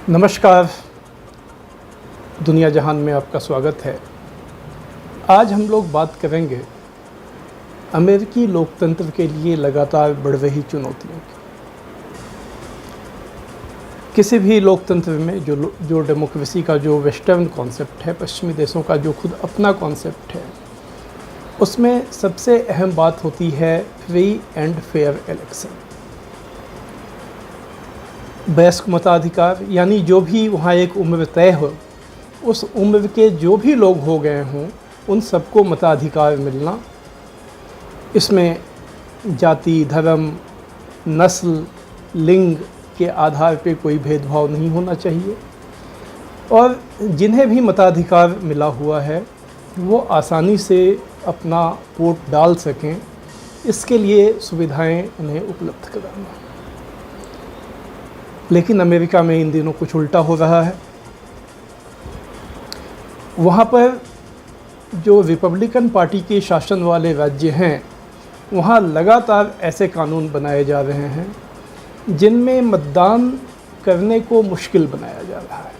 नमस्कार। दुनिया जहान में आपका स्वागत है। आज हम लोग बात करेंगे अमेरिकी लोकतंत्र के लिए लगातार बढ़ रही चुनौतियों की। किसी भी लोकतंत्र में जो डेमोक्रेसी का जो वेस्टर्न कॉन्सेप्ट है, पश्चिमी देशों का जो खुद अपना कॉन्सेप्ट है, उसमें सबसे अहम बात होती है फ्री एंड फेयर इलेक्शन। वयस्क मताधिकार, यानी जो भी वहाँ एक उम्र तय हो, उस उम्र के जो भी लोग हो गए हों उन सबको मताधिकार मिलना। इसमें जाति, धर्म, नस्ल, लिंग के आधार पे कोई भेदभाव नहीं होना चाहिए और जिन्हें भी मताधिकार मिला हुआ है वो आसानी से अपना वोट डाल सकें, इसके लिए सुविधाएं उन्हें उपलब्ध कराना। लेकिन अमेरिका में इन दिनों कुछ उल्टा हो रहा है। वहाँ पर जो रिपब्लिकन पार्टी के शासन वाले राज्य हैं, वहाँ लगातार ऐसे कानून बनाए जा रहे हैं जिनमें मतदान करने को मुश्किल बनाया जा रहा है।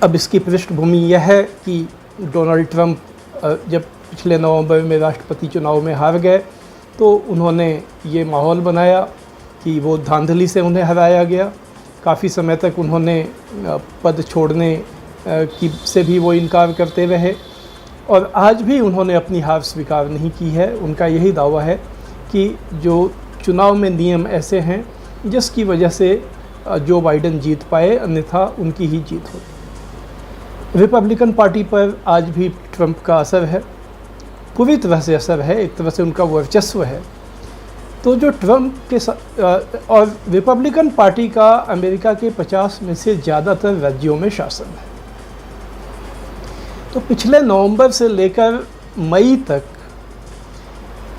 अब इसकी पृष्ठभूमि यह है कि डोनाल्ड ट्रंप जब पिछले नवंबर में राष्ट्रपति चुनाव में हार गए तो उन्होंने ये माहौल बनाया कि वो धांधली से उन्हें हराया गया। काफ़ी समय तक उन्होंने पद छोड़ने से भी वो इनकार करते रहे और आज भी उन्होंने अपनी हार स्वीकार नहीं की है। उनका यही दावा है कि जो चुनाव में नियम ऐसे हैं जिसकी वजह से जो बाइडेन जीत पाए, अन्यथा उनकी ही जीत होती। रिपब्लिकन पार्टी पर आज भी ट्रंप का असर है, पूरी तरह से असर है, एक तरह से उनका वर्चस्व है। तो जो ट्रंप के और रिपब्लिकन पार्टी का अमेरिका के 50 में से ज़्यादातर राज्यों में शासन है। तो पिछले नवंबर से लेकर मई तक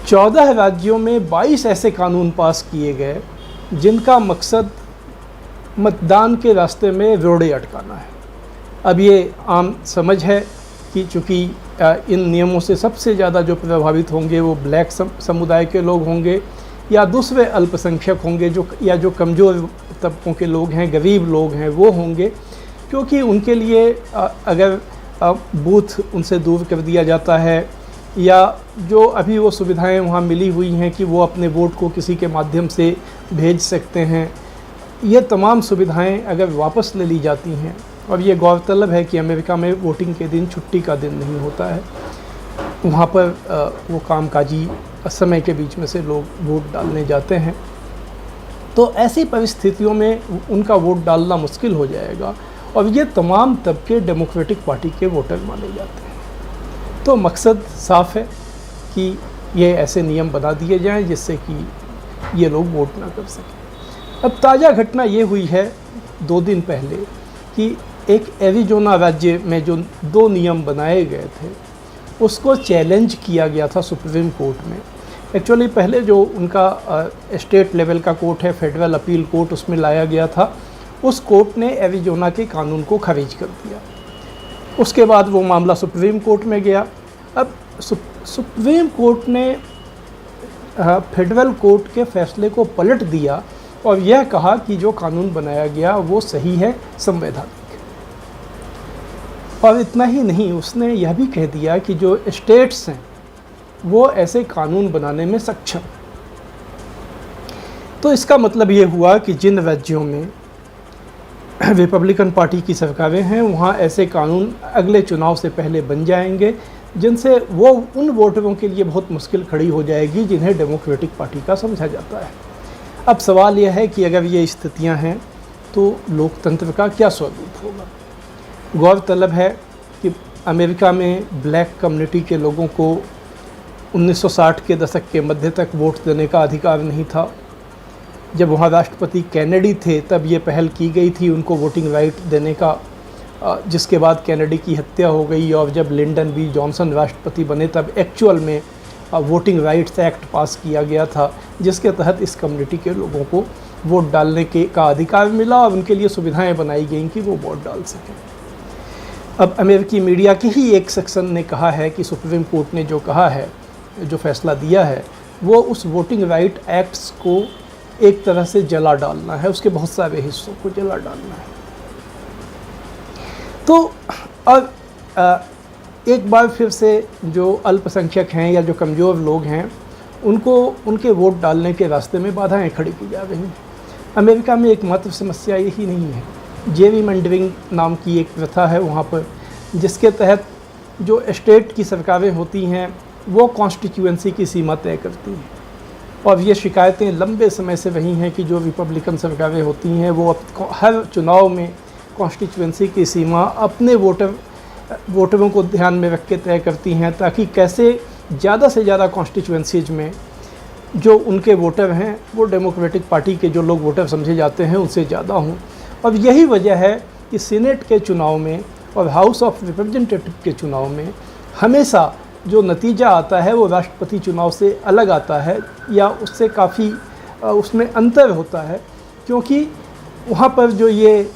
14 राज्यों में 22 ऐसे कानून पास किए गए जिनका मकसद मतदान के रास्ते में रोड़े अटकाना है। अब ये आम समझ है कि चूँकि इन नियमों से सबसे ज़्यादा जो प्रभावित होंगे वो ब्लैक समुदाय के लोग होंगे या दूसरे अल्पसंख्यक होंगे, जो कमज़ोर तबकों के लोग हैं, गरीब लोग हैं, वो होंगे, क्योंकि उनके लिए अगर बूथ उनसे दूर कर दिया जाता है या जो अभी वो सुविधाएं वहाँ मिली हुई हैं कि वो अपने वोट को किसी के माध्यम से भेज सकते हैं, ये तमाम सुविधाएं अगर वापस ले ली जाती हैं। और ये गौरतलब है कि अमेरिका में वोटिंग के दिन छुट्टी का दिन नहीं होता है, वहाँ पर वो कामकाजी समय के बीच में से लोग वोट डालने जाते हैं। तो ऐसी परिस्थितियों में उनका वोट डालना मुश्किल हो जाएगा और ये तमाम तबके डेमोक्रेटिक पार्टी के वोटर माने जाते हैं। तो मकसद साफ है कि ये ऐसे नियम बना दिए जाएं जिससे कि ये लोग वोट ना कर सकें। अब ताज़ा घटना ये हुई है 2 दिन पहले कि एक एरिज़ोना राज्य में जो 2 नियम बनाए गए थे उसको चैलेंज किया गया था सुप्रीम कोर्ट में। एक्चुअली पहले जो उनका स्टेट लेवल का कोर्ट है, फेडरल अपील कोर्ट, उसमें लाया गया था। उस कोर्ट ने एरिज़ोना के कानून को खारिज कर दिया। उसके बाद वो मामला सुप्रीम कोर्ट में गया। अब सुप्रीम कोर्ट ने फेडरल कोर्ट के फैसले को पलट दिया और यह कहा कि जो कानून बनाया गया वो सही है, संवैधानिक। और इतना ही नहीं, उसने यह भी कह दिया कि जो स्टेट्स हैं वो ऐसे कानून बनाने में सक्षम। तो इसका मतलब ये हुआ कि जिन राज्यों में रिपब्लिकन पार्टी की सरकारें हैं वहाँ ऐसे कानून अगले चुनाव से पहले बन जाएंगे जिनसे वो उन वोटरों के लिए बहुत मुश्किल खड़ी हो जाएगी जिन्हें डेमोक्रेटिक पार्टी का समझा जाता है। अब सवाल यह है कि अगर ये स्थितियाँ हैं तो लोकतंत्र का क्या स्वरूप होगा। गौरतलब है कि अमेरिका में ब्लैक कम्युनिटी के लोगों को 1960 के दशक के मध्य तक वोट देने का अधिकार नहीं था। जब वहाँ राष्ट्रपति कैनेडी थे तब ये पहल की गई थी उनको वोटिंग राइट देने का, जिसके बाद कैनेडी की हत्या हो गई और जब लिंडन बी जॉनसन राष्ट्रपति बने तब एक्चुअल में वोटिंग राइट्स एक्ट पास किया गया था जिसके तहत इस कम्युनिटी के लोगों को वोट डालने का अधिकार मिला और उनके लिए सुविधाएं बनाई गईं कि वो वोट डाल सकें। अब अमेरिकी मीडिया के ही एक सेक्शन ने कहा है कि सुप्रीम कोर्ट ने जो कहा है, जो फैसला दिया है, वो उस वोटिंग राइट एक्ट्स को एक तरह से जला डालना है, उसके बहुत सारे हिस्सों को जला डालना है। तो अब एक बार फिर से जो अल्पसंख्यक हैं या जो कमज़ोर लोग हैं उनको उनके वोट डालने के रास्ते में बाधाएं खड़ी की जा रही हैं। अमेरिका में एकमात्र समस्या यही नहीं है, जेरीमैंडरिंग नाम की एक प्रथा है वहाँ पर, जिसके तहत जो स्टेट की सरकारें होती हैं वो कॉन्स्टिट्यूएंसी की सीमा तय करती हैं। और ये शिकायतें लंबे समय से रही हैं कि जो रिपब्लिकन सरकारें होती हैं वो हर चुनाव में कॉन्स्टिट्यूएंसी की सीमा अपने वोटरों को ध्यान में रख के तय करती हैं, ताकि कैसे ज़्यादा से ज़्यादा कॉन्स्टिट्यूएंसीज में जो उनके वोटर हैं वो डेमोक्रेटिक पार्टी के जो लोग वोटर समझे जाते हैं उनसे ज़्यादा हों। और यही वजह है कि सीनेट के चुनाव में और हाउस ऑफ रिप्रेजेंटेटिव के चुनाव में हमेशा जो नतीजा आता है वो राष्ट्रपति चुनाव से अलग आता है या उससे काफ़ी उसमें अंतर होता है, क्योंकि वहाँ पर जो ये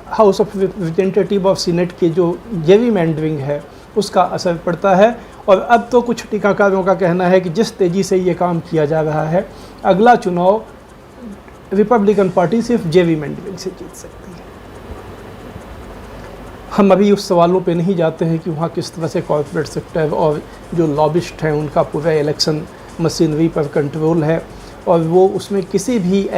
हाउस ऑफ रिप्रेजेंटेटिव और सीनेट के जो जेरीमैंडरिंग है उसका असर पड़ता है। और अब तो कुछ टीकाकारों का कहना है कि जिस तेज़ी से ये काम किया जा रहा है, अगला चुनाव रिपब्लिकन पार्टी सिर्फ जेरीमैंडरिंग से जीत सकती है। हम अभी उस सवालों पे नहीं जाते हैं कि वहाँ किस तरह से कॉर्पोरेट सेक्टर और जो लॉबिस्ट हैं उनका पूरा इलेक्शन मशीनरी पर कंट्रोल है, और वो उसमें किसी भी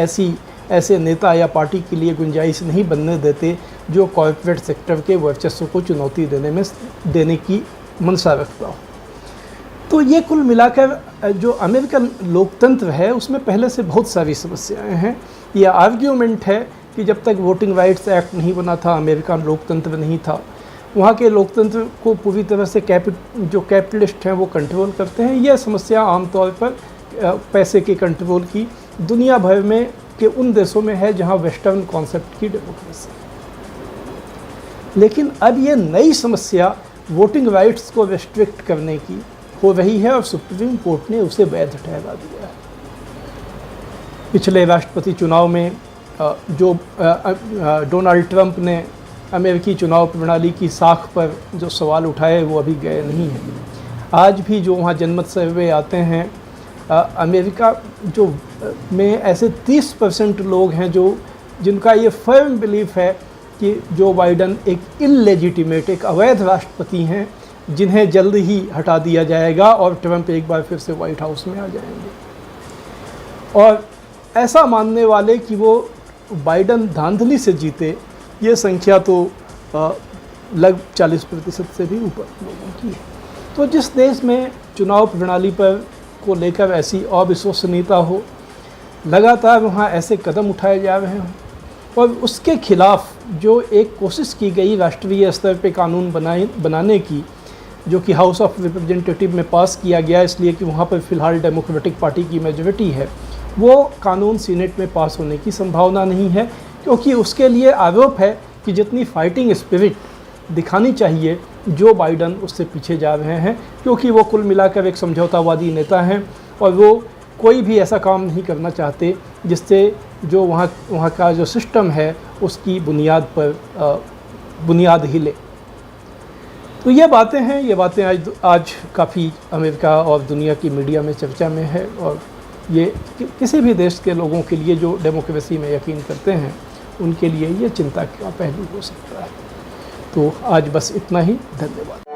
ऐसे नेता या पार्टी के लिए गुंजाइश नहीं बनने देते जो कॉर्पोरेट सेक्टर के वर्चस्व को चुनौती देने की मंशा रखता हो। तो ये कुल मिलाकर जो अमेरिकन लोकतंत्र है उसमें पहले से बहुत सारी समस्याएं हैं। ये आर्ग्यूमेंट है कि जब तक वोटिंग राइट्स एक्ट नहीं बना था अमेरिकन लोकतंत्र नहीं था। वहाँ के लोकतंत्र को पूरी तरह से जो कैपिटलिस्ट हैं वो कंट्रोल करते हैं। यह समस्या आमतौर पर पैसे के कंट्रोल की दुनिया भर में के उन देशों में है जहाँ वेस्टर्न कॉन्सेप्ट की डेमोक्रेसी। लेकिन अब ये नई समस्या वोटिंग राइट्स को रेस्ट्रिक्ट करने की हो रही है और सुप्रीम कोर्ट ने उसे वैध ठहरा दिया है। पिछले राष्ट्रपति चुनाव में जो डोनाल्ड ट्रंप ने अमेरिकी चुनाव प्रणाली की साख पर जो सवाल उठाए वो अभी गए नहीं हैं। आज भी जो वहाँ जनमत सर्वे आते हैं अमेरिका जो में ऐसे 30% लोग हैं जिनका ये फर्म बिलीफ है कि जो बाइडन एक इलेजिटिमेट एक अवैध राष्ट्रपति हैं जिन्हें जल्द ही हटा दिया जाएगा और ट्रंप एक बार फिर से व्हाइट हाउस में आ जाएंगे। और ऐसा मानने वाले कि वो बाइडन धांधली से जीते, ये संख्या तो लगभग 40% से भी ऊपर लोगों की है। तो जिस देश में चुनाव प्रणाली पर को लेकर ऐसी अविश्वसनीयता हो, लगातार वहाँ ऐसे कदम उठाए जा रहे हों और उसके खिलाफ जो एक कोशिश की गई राष्ट्रीय स्तर पे कानून बनाने की, जो कि हाउस ऑफ रिप्रेजेंटेटिव में पास किया गया इसलिए कि वहाँ पर फ़िलहाल डेमोक्रेटिक पार्टी की मेजॉरिटी है, वो कानून सीनेट में पास होने की संभावना नहीं है, क्योंकि उसके लिए आरोप है कि जितनी फाइटिंग स्पिरिट दिखानी चाहिए जो बाइडन उससे पीछे जा रहे हैं, क्योंकि वो कुल मिलाकर एक समझौतावादी नेता हैं और वो कोई भी ऐसा काम नहीं करना चाहते जिससे जो वहाँ का जो सिस्टम है उसकी बुनियाद हिले। तो ये बातें आज काफ़ी अमेरिका और दुनिया की मीडिया में चर्चा में है, और ये किसी भी देश के लोगों के लिए जो डेमोक्रेसी में यकीन करते हैं उनके लिए ये चिंता का पहलू हो सकता है। तो आज बस इतना ही, धन्यवाद।